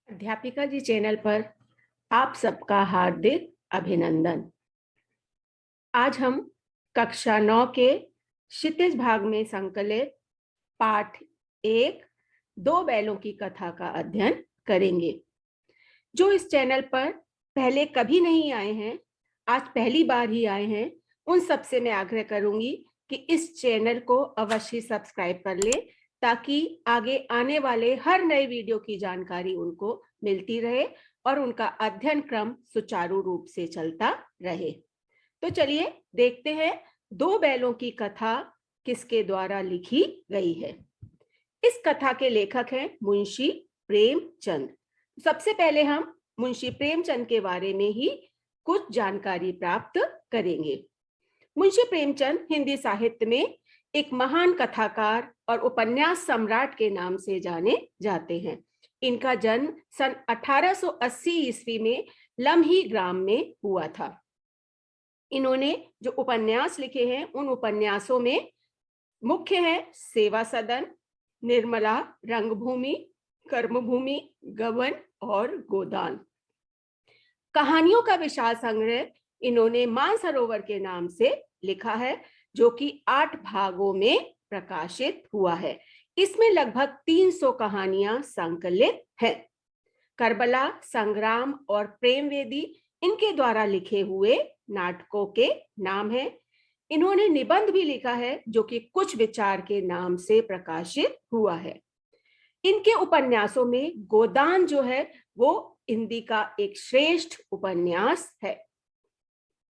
अध्यापिका जी चैनल पर आप सबका हार्दिक अभिनंदन। आज हम कक्षा 9 के क्षितिज भाग में संकलित पाठ 1 दो बैलों की कथा का अध्ययन करेंगे। जो इस चैनल पर पहले कभी नहीं आए हैं, आज पहली बार ही आए हैं, उन सबसे मैं आग्रह करूंगी कि इस चैनल को अवश्य सब्सक्राइब कर ले, ताकि आगे आने वाले हर नए वीडियो की जानकारी उनको मिलती रहे और उनका अध्ययन क्रम सुचारू रूप से चलता रहे। तो चलिए देखते हैं दो बैलों की कथा किसके द्वारा लिखी गई है। इस कथा के लेखक हैं मुंशी प्रेमचंद। सबसे पहले हम मुंशी प्रेमचंद के बारे में ही कुछ जानकारी प्राप्त करेंगे। मुंशी प्रेमचंद हिंदी साहित्य में एक महान कथाकार और उपन्यास सम्राट के नाम से जाने जाते हैं। इनका जन्म सन 1880 ईस्वी में लम्ही ग्राम में हुआ था। इन्होंने जो उपन्यास लिखे हैं उन उपन्यासों में मुख्य है सेवा सदन, निर्मला, रंगभूमि, कर्मभूमि, गबन और गोदान। कहानियों का विशाल संग्रह इन्होंने मानसरोवर के नाम से लिखा है, जो कि 8 भागों में प्रकाशित हुआ है। इसमें लगभग 300 कहानियां संकलित हैं। करबला, संग्राम और प्रेमवेदी इनके द्वारा लिखे हुए नाटकों के नाम हैं। इन्होंने निबंध भी लिखा है, जो कि कुछ विचार के नाम से प्रकाशित हुआ है। इनके उपन्यासों में गोदान जो है वो हिंदी का एक श्रेष्ठ उपन्यास है।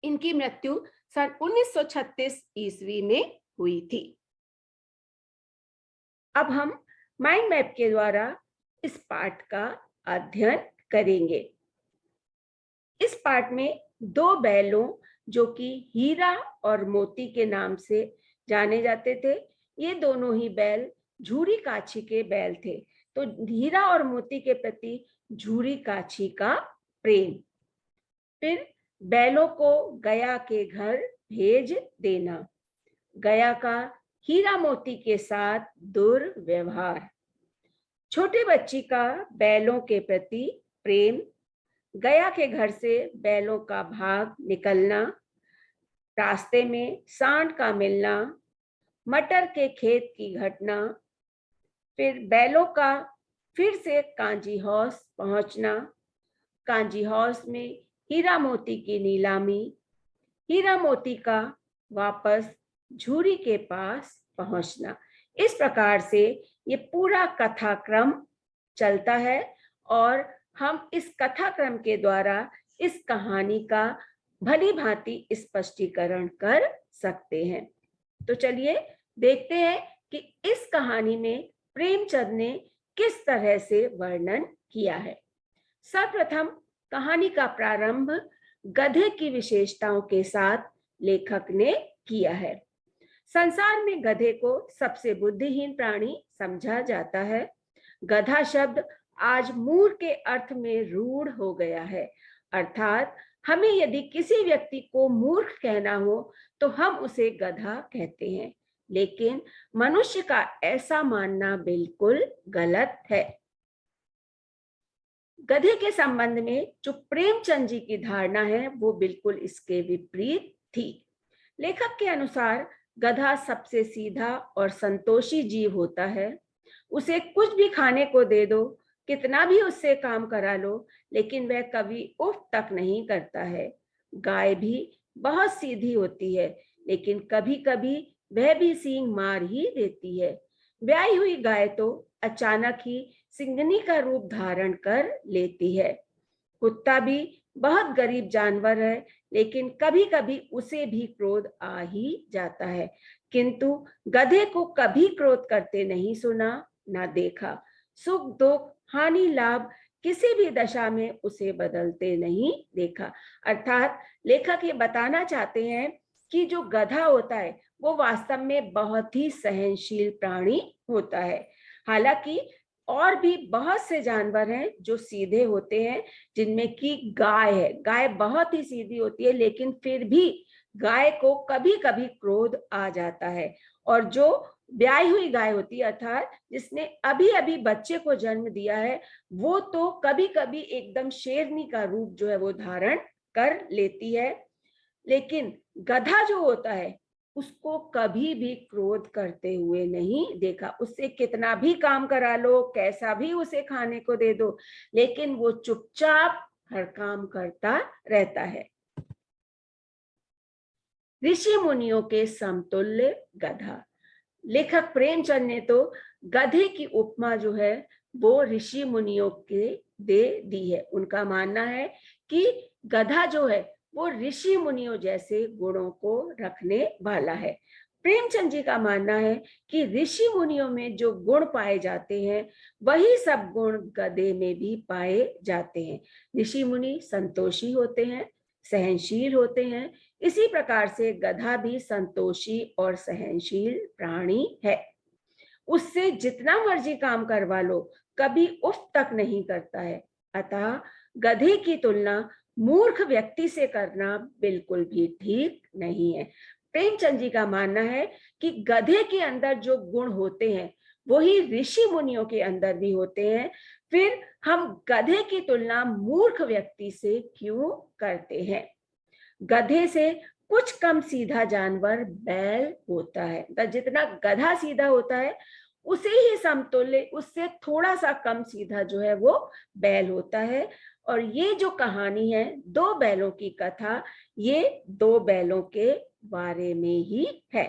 इनकी मृत्यु सन 1936 ईस्वी में हुई थी। अब हम माइंड मैप के द्वारा इस पाठ का अध्ययन करेंगे। इस पाठ में दो बैलों, जो कि हीरा और मोती के नाम से जाने जाते थे, ये दोनों ही बैल झूरी काछी के बैल थे। तो हीरा और मोती के प्रति झूरी काछी का प्रेम। फिर बैलों को गया के घर भेज देना, गया का हीरा मोती के साथ दुर्व्यवहार, छोटे बच्ची का बैलों के प्रति प्रेम, गया के घर से बैलों का भाग निकलना, रास्ते में सांड का मिलना, मटर के खेत की घटना, फिर बैलों का फिर से कांजी हाउस पहुंचना, कांजी हाउस में हीरा मोती की नीलामी, हीरा मोती का वापस झूरी के पास पहुंचना। इस प्रकार से ये पूरा कथाक्रम चलता है और हम इस कथाक्रम के द्वारा इस कहानी का भली भांति स्पष्टीकरण कर सकते हैं। तो चलिए देखते हैं कि इस कहानी में प्रेमचंद ने किस तरह से वर्णन किया है। सर्वप्रथम कहानी का प्रारंभ गधे की विशेषताओं के साथ लेखक ने किया है। संसार में गधे को सबसे बुद्धिहीन प्राणी समझा जाता है। गधा शब्द आज मूर्ख के अर्थ में रूढ़ हो गया है, अर्थात हमें यदि किसी व्यक्ति को मूर्ख कहना हो तो हम उसे गधा कहते हैं, लेकिन मनुष्य का ऐसा मानना बिल्कुल गलत है। गधे के संबंध में जो प्रेमचंद जी की धारणा है वो बिल्कुल इसके विपरीत थी। लेखक के अनुसार गधा सबसे सीधा और संतोषी जीव होता है। उसे कुछ भी खाने को दे दो, कितना भी उससे काम करा लो, लेकिन वह कभी उफ तक नहीं करता है। गाय भी बहुत सीधी होती है, लेकिन कभी कभी वह भी सींग मार ही देती है। ब्याई हुई गाय तो अचानक ही सिंगनी का रूप धारण कर लेती है। कुत्ता भी बहुत गरीब जानवर है, लेकिन कभी कभी उसे भी क्रोध आ ही जाता है, किंतु गधे को कभी क्रोध करते नहीं सुना ना देखा। सुख दुख हानि लाभ किसी भी दशा में उसे बदलते नहीं देखा। अर्थात लेखक ये बताना चाहते हैं कि जो गधा होता है वो वास्तव में बहुत ही सहनशील प्राणी होता है। हालांकि और भी बहुत से जानवर हैं जो सीधे होते हैं, जिनमें की गाय है। गाय बहुत ही सीधी होती है, लेकिन फिर भी गाय को कभी कभी क्रोध आ जाता है, और जो ब्याई हुई गाय होती है, अर्थात जिसने अभी अभी बच्चे को जन्म दिया है, वो तो कभी कभी एकदम शेरनी का रूप जो है वो धारण कर लेती है, लेकिन गधा जो होता है उसको कभी भी क्रोध करते हुए नहीं देखा। उससे कितना भी काम करा लो, कैसा भी उसे खाने को दे दो, लेकिन वो चुपचाप हर काम करता रहता है। ऋषि मुनियों के समतुल्य गधा। लेखक प्रेमचंद ने तो गधे की उपमा जो है वो ऋषि मुनियों के दे दी है। उनका मानना है कि गधा जो है वो ऋषि मुनियों जैसे गुणों को रखने वाला है। प्रेमचंद जी का मानना है कि ऋषि मुनियों में जो गुण पाए जाते हैं वही सब गुण गधे में भी पाए जाते हैं। ऋषि मुनि संतोषी होते हैं, सहनशील होते हैं, इसी प्रकार से गधा भी संतोषी और सहनशील प्राणी है। उससे जितना मर्जी काम करवा लो, कभी उफ तक नहीं करता है। अतः गधे की तुलना मूर्ख व्यक्ति से करना बिल्कुल भी ठीक नहीं है। प्रेमचंद जी का मानना है कि गधे के अंदर जो गुण होते हैं वही ऋषि मुनियों के अंदर भी होते हैं। फिर हम गधे की तुलना मूर्ख व्यक्ति से क्यों करते हैं? गधे से कुछ कम सीधा जानवर बैल होता है। तो जितना गधा सीधा होता है उसे ही समतुल्य, उससे थोड़ा सा कम सीधा जो है वो बैल होता है। और ये जो कहानी है दो बैलों की कथा, ये दो बैलों के बारे में ही है।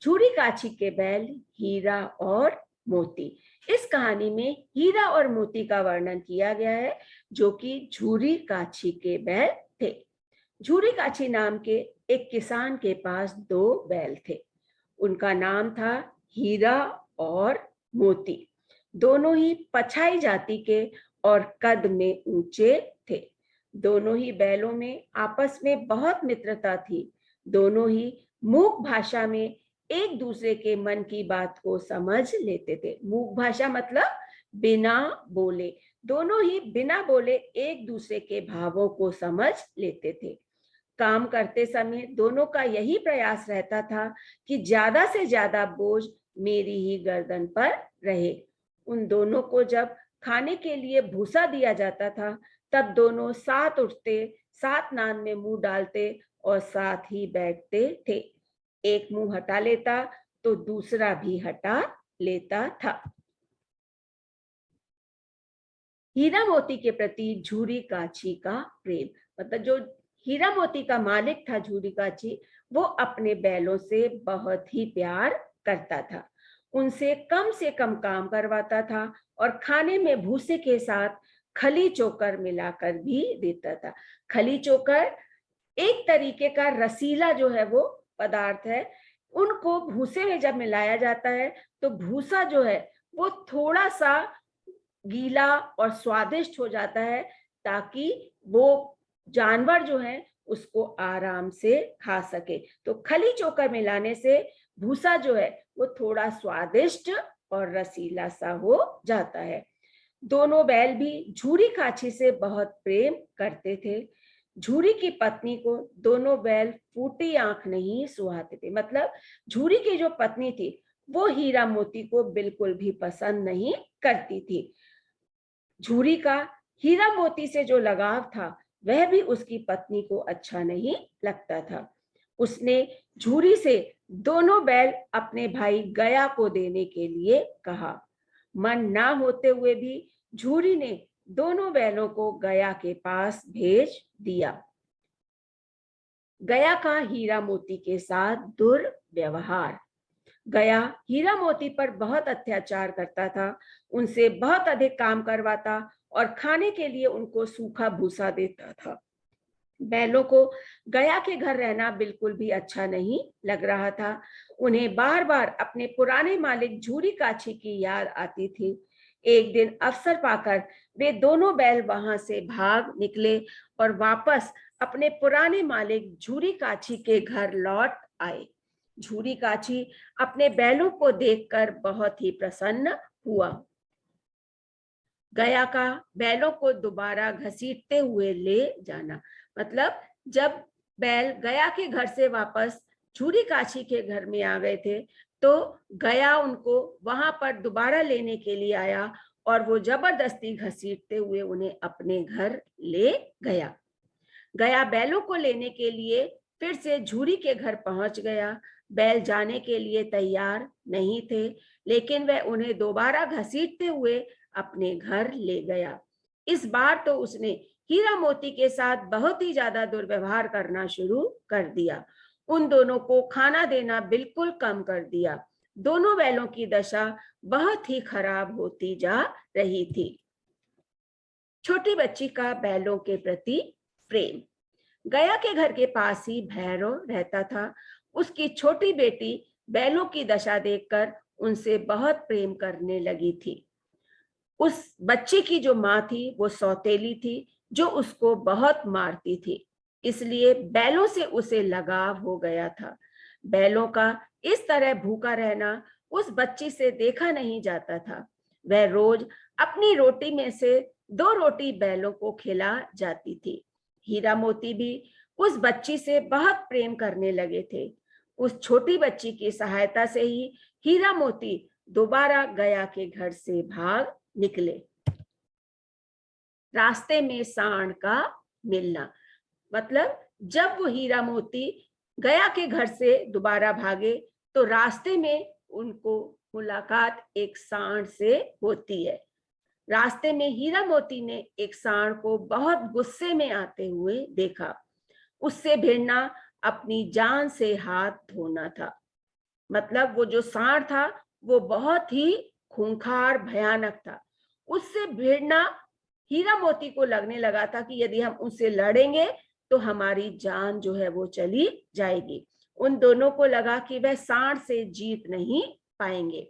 झूरी काछी के बैल हीरा और मोती। इस कहानी में हीरा और मोती का वर्णन किया गया है, जो कि झूरी काछी के बैल थे। झूरी काछी नाम के एक किसान के पास दो बैल थे। उनका नाम था हीरा और मोती। दोनों ही पछाई जाति के और कद में ऊंचे थे। दोनों ही बैलों में आपस में बहुत मित्रता थी। दोनों ही मूक भाषा में एक दूसरे के मन की बात को समझ लेते थे। मूक भाषा मतलब बिना बोले। दोनों ही बिना बोले एक दूसरे के भावों को समझ लेते थे। काम करते समय दोनों का यही प्रयास रहता था कि ज्यादा से ज्यादा बोझ मेरी ही गर्दन पर रहे। उन दोनों को जब खाने के लिए भूसा दिया जाता था तब दोनों साथ उठते, साथ नान में मुंह डालते और साथ ही बैठते थे। एक मुंह हटा लेता तो दूसरा भी हटा लेता था। हीरा मोती के प्रति झूरी काछी का प्रेम। मतलब जो हीरा मोती का मालिक था झूरी काछी, वो अपने बैलों से बहुत ही प्यार करता था। उनसे कम से कम काम करवाता था और खाने में भूसे के साथ खली चोकर मिलाकर भी देता था। खली चोकर एक तरीके का रसीला जो है वो पदार्थ है। उनको भूसे में जब मिलाया जाता है तो भूसा जो है वो थोड़ा सा गीला और स्वादिष्ट हो जाता है, ताकि वो जानवर जो है उसको आराम से खा सके। तो खली चोकर मिलाने से भूसा जो है वो थोड़ा स्वादिष्ट और रसीला सा हो जाता है। दोनों बैल भी झूरी काछी से बहुत प्रेम करते थे। झूरी की पत्नी को दोनों बैल फूटी आंख नहीं सुहाते थे। मतलब झूरी की जो पत्नी थी वो हीरा मोती को बिल्कुल भी पसंद नहीं करती थी। झूरी का हीरा मोती से जो लगाव था वह भी उसकी पत्नी को अच्छा नहीं लगता था। उसने झूरी से दोनों बैल अपने भाई गया को देने के लिए कहा। मन ना होते हुए भी झूरी ने दोनों बैलों को गया के पास भेज दिया। गया का हीरा मोती के साथ दुर्व्यवहार। गया हीरा मोती पर बहुत अत्याचार करता था, उनसे बहुत अधिक काम करवाता और खाने के लिए उनको सूखा भूसा देता था। बैलों को गया के घर रहना बिल्कुल भी अच्छा नहीं लग रहा था। उन्हें बार बार अपने पुराने मालिक झूरी काछी की याद आती थी। एक दिन अवसर पाकर वे दोनों बैल वहां से भाग निकले और वापस अपने पुराने मालिक झूरी काछी के घर लौट आए। झूरी काछी अपने बैलों को देखकर बहुत ही प्रसन्न हुआ। गया का बैलों को दोबारा घसीटते हुए ले जाना। मतलब जब बैल गया के घर से वापस झूरी काशी के घर में आ गए थे तो गया उनको वहां पर दोबारा लेने के लिए आया और वो जबरदस्ती घसीटते हुए उन्हें अपने घर ले गया। गया बैलों को लेने के लिए फिर से झूरी के घर पहुंच गया। बैल जाने के लिए तैयार नहीं थे, लेकिन वह उन्हें दोबारा घसीटते हुए अपने घर ले गया। इस बार तो उसने हीरा मोती के साथ बहुत ही ज्यादा दुर्व्यवहार करना शुरू कर दिया। उन दोनों को खाना देना बिल्कुल कम कर दिया। दोनों बैलों की दशा बहुत ही खराब होती जा रही थी। छोटी बच्ची का बैलों के प्रति प्रेम। गया के घर के पास ही भैरव रहता था। उसकी छोटी बेटी बैलों की दशा देखकर उनसे बहुत प्रेम करने लगी थी। उस बच्चे की जो माँ थी वो सौतेली थी, जो उसको बहुत मारती थी, इसलिए बैलों से उसे लगाव हो गया था। बैलों का इस तरह भूखा रहना उस बच्ची से देखा नहीं जाता था। वह रोज अपनी रोटी में से 2 रोटी बैलों को खिला जाती थी। हीरा मोती भी उस बच्ची से बहुत प्रेम करने लगे थे। उस छोटी बच्ची की सहायता से ही हीरा मोती दोबारा गया के घर से भाग निकले। रास्ते में सांड का मिलना। मतलब जब वो हीरा मोती गया के घर से दोबारा भागे तो रास्ते में उनको मुलाकात एक सांड से होती है। रास्ते में हीरा मोती ने एक सांड को बहुत गुस्से में आते हुए देखा। उससे भिड़ना अपनी जान से हाथ धोना था। मतलब वो जो सांड था वो बहुत ही खूंखार भयानक था। उससे भिड़ना हीरा मोती को लगने लगा था कि यदि हम उससे लड़ेंगे तो हमारी जान जो है वो चली जाएगी। उन दोनों को लगा कि वह सांड से जीत नहीं पाएंगे।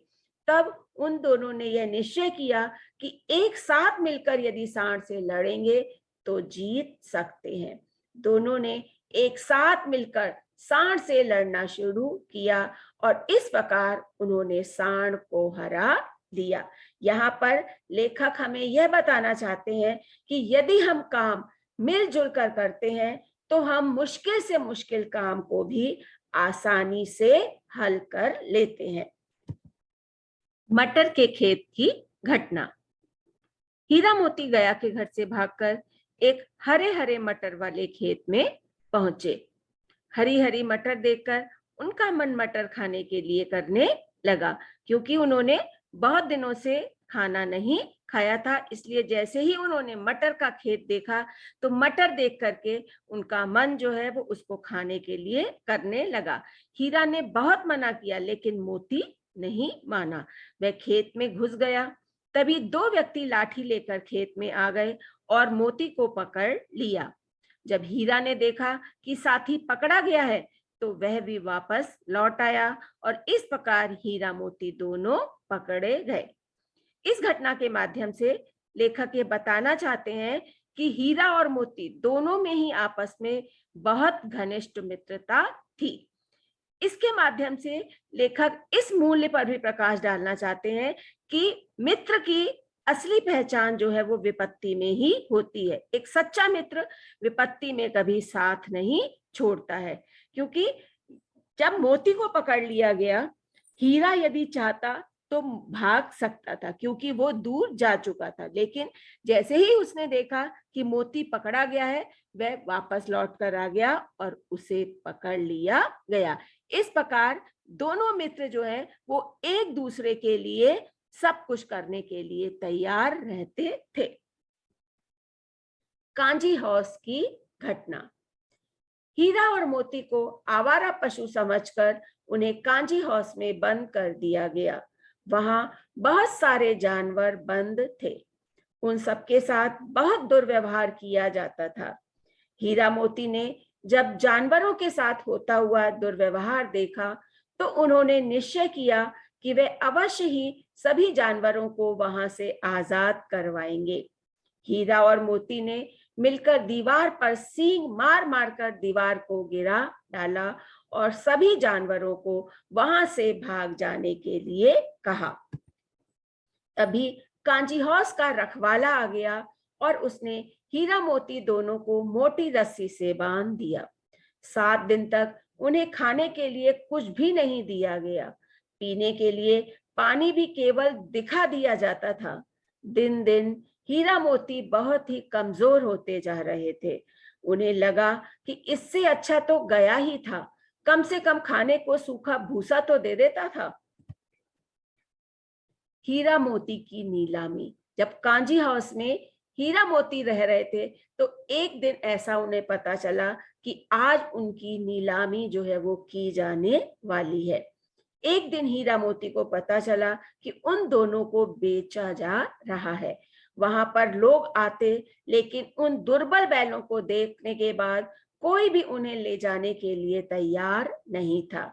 तब उन दोनों ने यह निश्चय किया कि एक साथ मिलकर यदि सांड से लड़ेंगे तो जीत सकते हैं। दोनों ने एक साथ मिलकर सांड से लड़ना शुरू किया और इस प्रकार उन्होंने सांड को हरा दिया। यहाँ पर लेखक हमें यह बताना चाहते हैं कि यदि हम काम मिलजुल कर करते हैं तो हम मुश्किल से मुश्किल काम को भी आसानी से हल कर लेते हैं। मटर के खेत की घटना। हीरा मोती गया के घर से भागकर एक हरे हरे मटर वाले खेत में पहुंचे। हरी हरी मटर देखकर उनका मन मटर खाने के लिए करने लगा, क्योंकि उन्होंने बहुत दिनों से खाना नहीं खाया था। इसलिए जैसे ही उन्होंने मटर का खेत देखा तो मटर देख करके उनका मन जो है वो उसको खाने के लिए करने लगा। हीरा ने बहुत मना किया लेकिन मोती नहीं माना। वह खेत में घुस गया। तभी 2 व्यक्ति लाठी लेकर खेत में आ गए और मोती को पकड़ लिया। जब हीरा ने देखा कि साथी पकड़ा गया है तो वह भी वापस लौट आया और इस प्रकार हीरा मोती दोनों पकड़े गए। इस घटना के माध्यम से लेखक ये बताना चाहते हैं कि हीरा और मोती दोनों में ही आपस में बहुत घनिष्ठ मित्रता थी। इसके माध्यम से लेखक इस मूल्य पर भी प्रकाश डालना चाहते हैं कि मित्र की असली पहचान जो है वो विपत्ति में ही होती है। एक सच्चा मित्र विपत्ति में कभी साथ नहीं छोड़ता है। क्योंकि जब मोती को पकड़ लिया गया, हीरा यदि चाहता तो भाग सकता था क्योंकि वो दूर जा चुका था, लेकिन जैसे ही उसने देखा कि मोती पकड़ा गया है वह वापस लौट कर आ गया और उसे पकड़ लिया गया। इस प्रकार दोनों मित्र जो है वो एक दूसरे के लिए सब कुछ करने के लिए तैयार रहते थे। कांजी हौस की घटना। हीरा और मोती को आवारा पशु समझकर उन्हें कांजी हौस में बंद कर दिया गया। वहां बहुत सारे जानवर बंद थे। उन सबके साथ बहुत दुर्व्यवहार किया जाता था। हीरा मोती ने जब जानवरों के साथ होता हुआ दुर्व्यवहार देखा तो उन्होंने निश्चय किया कि वे अवश्य ही सभी जानवरों को वहां से आजाद करवाएंगे। हीरा और मोती ने मिलकर दीवार पर सींग मार मारकर दीवार को गिरा डाला और सभी जानवरों को वहां से भाग जाने के लिए कहा। तभी कांजी हौस का रखवाला आ गया और उसने हीरा मोती दोनों को मोटी रस्सी से बांध दिया। 7 दिन तक उन्हें खाने के लिए कुछ भी नहीं दिया गया। पीने के लिए पानी भी केवल दिखा दिया जाता था। दिन दिन हीरा मोती बहुत ही कमजोर होते जा रहे थे। उन्हें लगा कि इससे अच्छा तो गया ही था, कम से कम खाने को सूखा भूसा तो दे देता था। हीरा मोती की नीलामी। जब कांजी हाउस में हीरा मोती रह रहे थे तो एक दिन ऐसा उन्हें पता चला कि आज उनकी नीलामी जो है वो की जाने वाली है। एक दिन हीरा मोती को पता चला कि उन दोनों को बेचा जा रहा है। वहां पर लोग आते, लेकिन उन दुर्बल बैलों को देखने के बाद कोई भी उन्हें ले जाने के लिए तैयार नहीं था।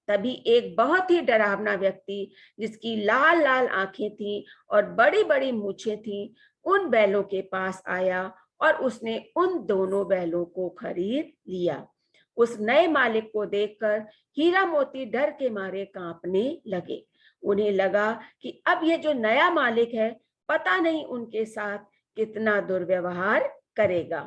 तभी एक बहुत ही डरावना व्यक्ति, जिसकी लाल लाल आंखें थीं और बड़ी बड़ी मूछें थीं, उन बैलों के पास आया और उसने उन दोनों बैलों को खरीद लिया। उस नए मालिक को देखकर हीरा मोती डर के मारे कांपने लगे। उन्हें लगा कि अब ये जो नया मालिक है, पता नहीं उनके साथ कितना दुर्व्यवहार करेगा।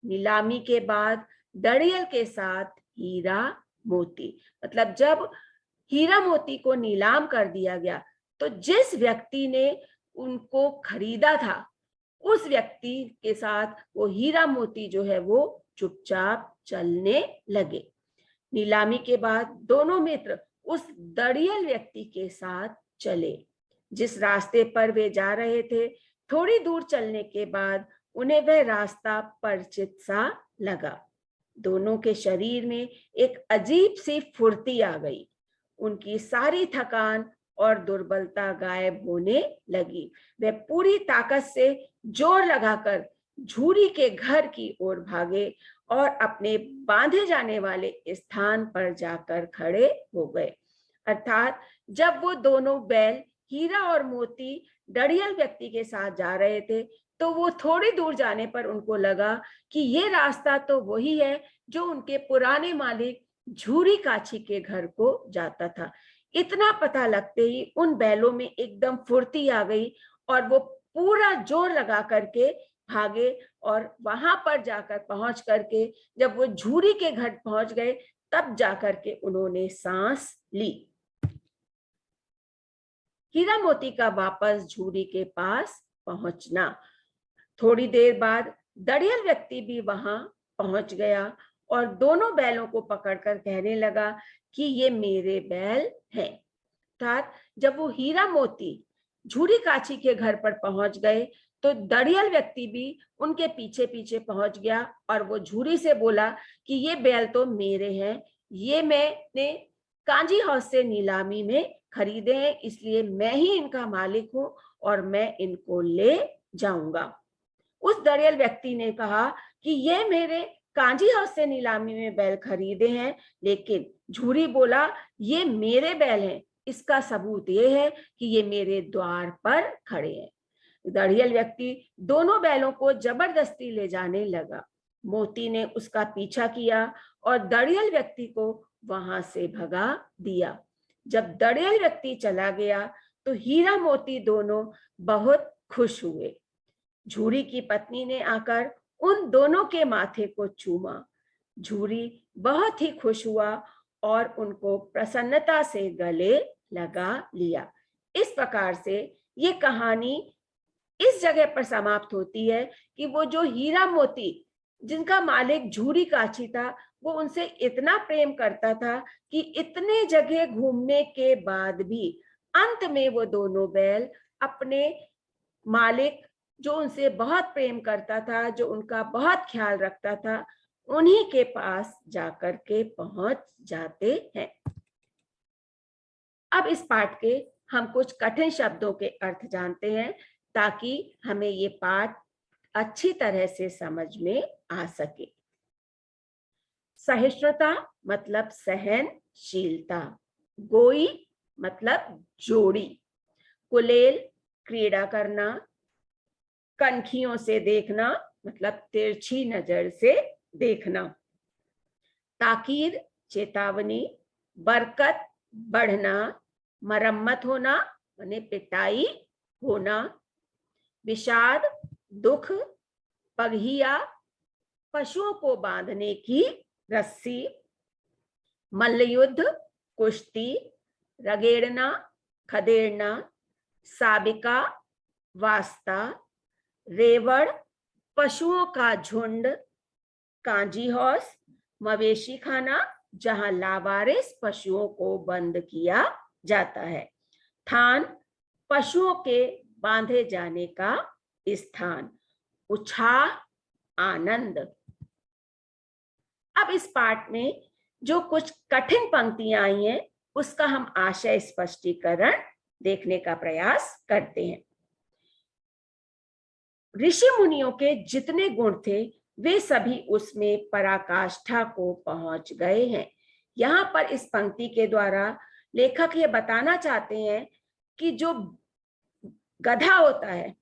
नीलामी के बाद दड़ियल के साथ हीरा मोती, मतलब जब हीरा मोती को नीलाम कर दिया गया तो जिस व्यक्ति ने उनको खरीदा था, उस व्यक्ति के साथ वो हीरा मोती जो है वो चुपचाप चलने लगे। नीलामी के बाद दोनों मित्र उस दड़ियल व्यक्ति के साथ चले। जिस रास्ते पर वे जा रहे थे, थोड़ी दूर चलने के बाद उन्हें वह रास्ता परिचित सा लगा। दोनों के शरीर में एक अजीब सी फुर्ती आ गई। उनकी सारी थकान और दुर्बलता गायब होने लगी। वे पूरी ताकत से जोर लगाकर झूरी के घर की ओर भागे और अपने बांधे जाने वाले स्थान पर जाकर खड़े हो गए। अर्थात जब वो दोनों बैल हीरा और मोती डड़ियल व्यक्ति के साथ जा रहे थे, तो वो थोड़ी दूर जाने पर उनको लगा कि ये रास्ता तो वही है जो उनके पुराने मालिक झूरी काछी के घर को जाता था। इतना पता लगते ही उन बैलों में एकदम फुर्ती आ गई और वो पूरा जोर लगा करके भागे और वहां पर जाकर पहुंच करके जब वो झूरी के घर पहुंच गए, तब जाकर के उन्होंने सांस ली। हीरा मोती का वापस झूरी के पास पहुंचना। थोड़ी देर बाद दड़ियल व्यक्ति भी वहां पहुंच गया और दोनों बैलों को पकड़कर कहने लगा कि ये मेरे बैल हैं। अर्थात जब वो हीरा मोती झूरी काछी के घर पर पहुंच गए तो दड़ियल व्यक्ति भी उनके पीछे पीछे पहुंच गया और वो झूरी से बोला कि ये बैल तो मेरे हैं, ये मैंने कांजी हाउस से नीलामी में खरीदे हैं, इसलिए मैं ही इनका मालिक हूं और मैं इनको ले जाऊंगा। उस दड़ियल व्यक्ति ने कहा कि ये मेरे कांजी हाउस से नीलामी में बैल खरीदे हैं, लेकिन झूरी बोला ये मेरे बैल हैं, इसका सबूत ये है कि ये मेरे द्वार पर खड़े हैं। दड़ियल व्यक्ति दोनों बैलों को जबरदस्ती ले जाने लगा। मोती ने उसका पीछा किया और दड़ियल व्यक्ति को वहां से भगा दिया। जब दड़ियल व्यक्ति चला गया तो हीरा मोती दोनों बहुत खुश हुए। झूरी की पत्नी ने आकर उन दोनों के माथे को चूमा। झूरी बहुत ही खुश हुआ और उनको प्रसन्नता से गले लगा लिया। इस प्रकार से ये कहानी इस जगह पर समाप्त होती है कि वो जो हीरा मोती जिनका मालिक झूरी काछी था, वो उनसे इतना प्रेम करता था कि इतने जगह घूमने के बाद भी अंत में वो दोनों बैल अपने मालिक जो उनसे बहुत प्रेम करता था, जो उनका बहुत ख्याल रखता था, उन्हीं के पास जाकर के पहुंच जाते हैं। अब इस पाठ के हम कुछ कठिन शब्दों के अर्थ जानते हैं ताकि हमें ये पाठ अच्छी तरह से समझ में आ सके। सहिष्णुता मतलब सहनशीलता, गोई मतलब जोड़ी, कुलेल क्रीड़ा करना, कनखियों से देखना मतलब तिरछी नजर से देखना, ताकीद चेतावनी, बरकत बढ़ना, मरम्मत होना माने पिटाई होना, विषाद दुख, पगहिया पशुओं को बांधने की रस्सी, मल्लयुद्ध, कुश्ती, रगेड़ना, खदेड़ना, साबिका, वास्ता, रेवड़, पशुओं का झुंड, कांजी हौस, मवेशी खाना जहां लावारिस पशुओं को बंद किया जाता है, थान, पशुओं के बांधे जाने का स्थान, उत्साह, आनंद। अब इस पाठ में जो कुछ कठिन पंक्तियां आई हैं उसका हम आशय स्पष्टीकरण देखने का प्रयास करते हैं। ऋषि मुनियों के जितने गुण थे वे सभी उसमें पराकाष्ठा को पहुंच गए हैं। यहाँ पर इस पंक्ति के द्वारा लेखक ये बताना चाहते हैं कि जो गधा होता है,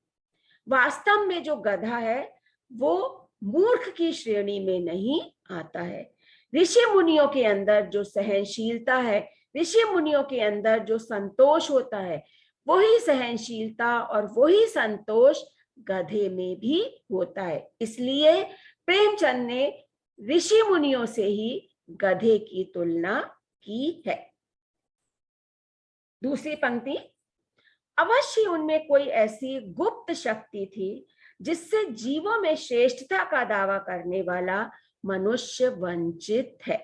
वास्तव में जो गधा है वो मूर्ख की श्रेणी में नहीं आता है। ऋषि मुनियों के अंदर जो सहनशीलता है, ऋषि मुनियों के अंदर जो संतोष होता है, वही सहनशीलता और वही संतोष गधे में भी होता है। इसलिए प्रेमचंद ने ऋषि मुनियों से ही गधे की तुलना की है। दूसरी पंक्ति, अवश्य उनमें कोई ऐसी गुप्त शक्ति थी जिससे जीवों में श्रेष्ठता का दावा करने वाला मनुष्य वंचित है।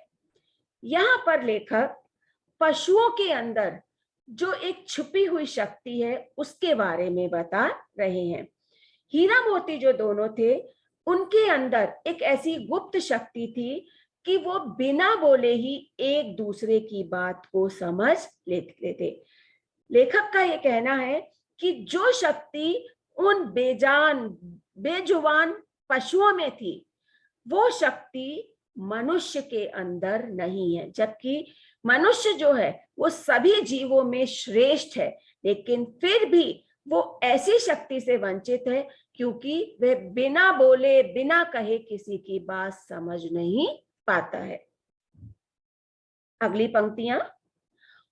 यहाँ पर लेखक पशुओं के अंदर जो एक छुपी हुई शक्ति है उसके बारे में बता रहे हैं। हीरा मोती जो दोनों थे उनके अंदर एक ऐसी गुप्त शक्ति थी कि वो बिना बोले ही एक दूसरे की बात को समझ लेते थे। लेखक का ये कहना है कि जो शक्ति उन बेजान बेजुबान पशुओं में थी वो शक्ति मनुष्य के अंदर नहीं है, जबकि मनुष्य जो है वो सभी जीवों में श्रेष्ठ है, लेकिन फिर भी वो ऐसी शक्ति से वंचित है क्योंकि वह बिना बोले बिना कहे किसी की बात समझ नहीं पाता है। अगली पंक्तियां,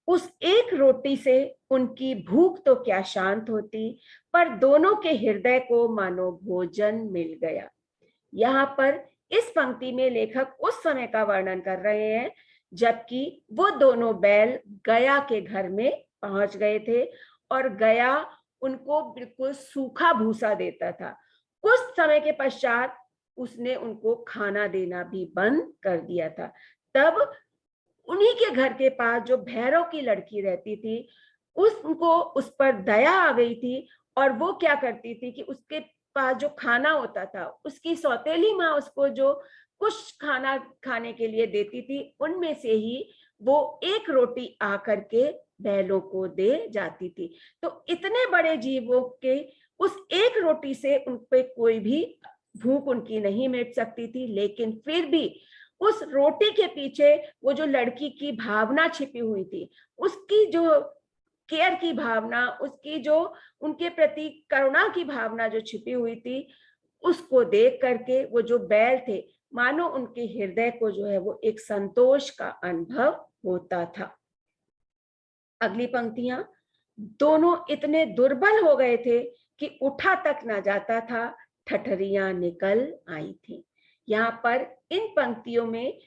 उस एक रोटी से उनकी भूख तो क्या शांत होती, पर दोनों के हृदय को मानो भोजन मिल गया। यहाँ पर इस पंक्ति में लेखक उस समय का वर्णन कर रहे हैं जबकि वो दोनों बैल गया के घर में पहुंच गए थे और गया उनको बिल्कुल सूखा भूसा देता था। कुछ समय के पश्चात उसने उनको खाना देना भी बंद कर दिया था। तब उन्हीं के घर के पास जो भैरव की लड़की रहती थी उसको उस पर दया आ गई थी और वो क्या करती थी कि उसके पास जो खाना होता था उसकी सौतेली माँ उसको जो कुछ खाना खाने के लिए देती थी उनमें से ही वो एक रोटी आकर के बैलों को दे जाती थी। तो इतने बड़े जीवों के उस एक रोटी से उन पे कोई भी भूख उनकी नहीं मिट सकती थी, लेकिन फिर भी उस रोटी के पीछे वो जो लड़की की भावना छिपी हुई थी, उसकी जो केयर की भावना, उसकी जो उनके प्रति करुणा की भावना जो छिपी हुई थी, उसको देख करके वो जो बैल थे मानो उनके हृदय को जो है वो एक संतोष का अनुभव होता था। अगली पंक्तियां, दोनों इतने दुर्बल हो गए थे कि उठा तक ना जाता था, ठठरियां निकल आई थी। यहाँ पर इन पंक्तियों में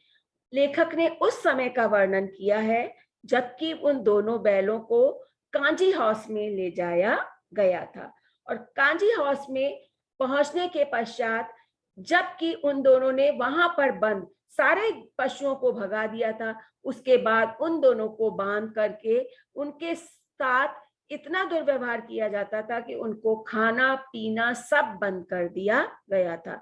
लेखक ने उस समय का वर्णन किया है जबकि उन दोनों बैलों को कांजी हाउस में ले जाया गया था और कांजी हाउस में पहुंचने के पश्चात जबकि उन दोनों ने वहां पर बंद सारे पशुओं को भगा दिया था, उसके बाद उन दोनों को बांध करके उनके साथ इतना दुर्व्यवहार किया जाता था कि उनको खाना पीना सब बंद कर दिया गया था।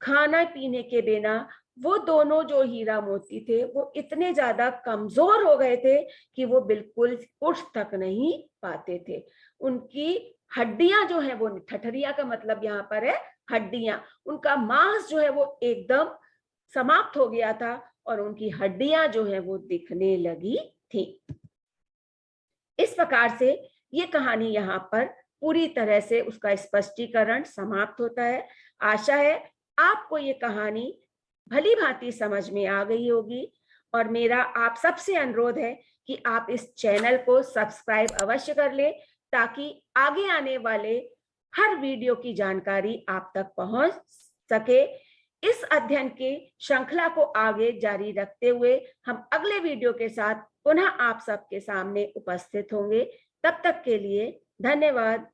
खाना पीने के बिना वो दोनों जो हीरा मोती थे वो इतने ज्यादा कमजोर हो गए थे कि वो बिल्कुल उठ तक नहीं पाते थे। उनकी हड्डियां जो है वो, ठठरिया का मतलब यहाँ पर है हड्डियां, उनका मांस जो है वो एकदम समाप्त हो गया था और उनकी हड्डियां जो है वो दिखने लगी थी। इस प्रकार से ये कहानी यहाँ पर पूरी तरह से उसका स्पष्टीकरण समाप्त होता है। आशा है आपको ये कहानी भली भांति समझ में आ गई होगी और मेरा आप सबसे अनुरोध है कि आप इस चैनल को सब्सक्राइब अवश्य कर लें ताकि आगे आने वाले हर वीडियो की जानकारी आप तक पहुंच सके। इस अध्ययन की श्रृंखला को आगे जारी रखते हुए हम अगले वीडियो के साथ पुनः आप सबके सामने उपस्थित होंगे। तब तक के लिए धन्यवाद।